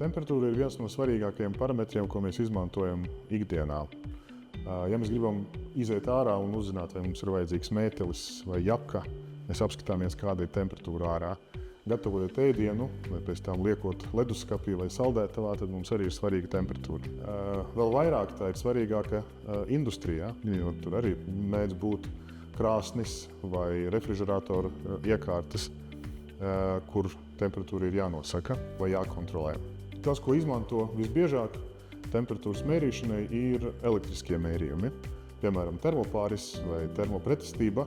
Temperatūra ir viens no svarīgākajiem parametriem, ko mēs izmantojam ikdienā. Ja mēs gribam iziet ārā un uzzināt, vai mums ir vajadzīgs mētelis vai jaka, mēs apskatāmies, kāda ir temperatūra ārā. Gatavojot ēdienu, vai pēc tam liekot leduskapī vai saldētavā, tad mums arī ir svarīga temperatūra. Vēl vairāk tā ir svarīgāka industrijā, jo tur arī mēdz būt krāsnis vai refrižerātora iekārtas, kur temperatūra ir jānosaka vai jākontrolē. Tas, ko izmanto visbiežāk temperatūras mērīšanai, ir elektriskie mērījumi, piemēram, termopāris vai termopretestība,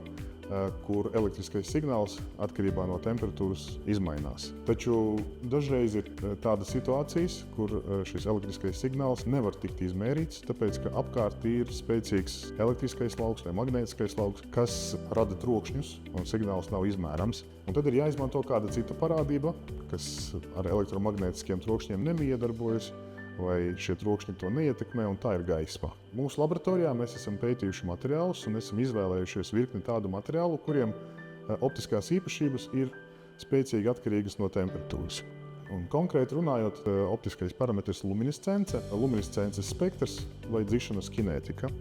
kur elektriskais signāls atkarībā no temperatūras izmainās. Taču dažreiz ir tādas situācijas, kur šis elektriskais signāls nevar tikt izmērīts, tāpēc, ka apkārt ir spēcīgs elektriskais lauks vai magnētiskais lauks, kas rada trokšņus, un signāls nav izmērams. Un tad ir jāizmanto kāda cita parādība, kas ar elektromagnētiskiem trokšņiem nemiedarbojas, vai šie trokšņi to neietekmē, un tā ir gaisma. Mūsu laboratorijā mēs esam pētījuši materiālus un esam izvēlējušies virkni tādu materiālu, kuriem optiskās īpašības ir spēcīgi atkarīgas no temperatūras. Un konkrēti runājot, optiskais parametrs luminescence, luminescences spektrs vai dzišanas kinētika.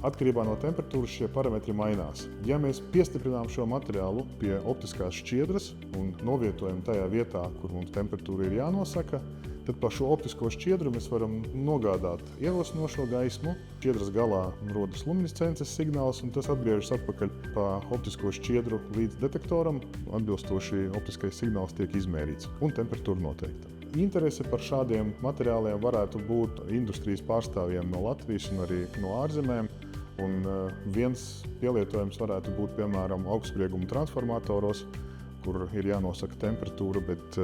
Atkarībā no temperatūras šie parametri mainās. Ja mēs piestiprinām šo materiālu pie optiskās šķiedras un novietojam tajā vietā, kur mums temperatūra ir jānosaka, tad pa šo optisko šķiedru mēs varam nogādāt ierosinošo gaismu. Šķiedras galā rodas luminescences signāls, un tas atgriežas atpakaļ pa optisko šķiedru līdz detektoram. Atbilstoši optiskais signāls tiek izmērīts un temperatūra noteikta. Interese par šādiem materiāliem varētu būt industrijas pārstāvjiem no Latvijas un arī no ārzemēm. Un viens pielietojums varētu būt, piemēram, augstsprieguma transformatoros, kur ir jānosaka temperatūra, bet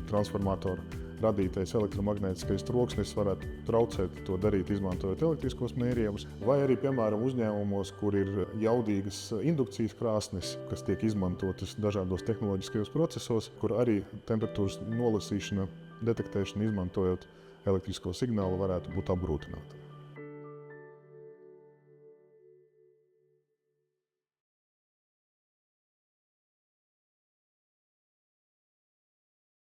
transformatora radītais elektromagnētiskais troksnis varētu traucēt to darīt, izmantojot elektriskos mērījumus, vai arī, piemēram, uzņēmumos, kur ir jaudīgas indukcijas krāsnes, kas tiek izmantotas dažādos tehnoloģiskajos procesos, kur arī temperatūras nolasīšana, detektēšana, izmantojot elektrisko signālu, varētu būt apgrūtināta.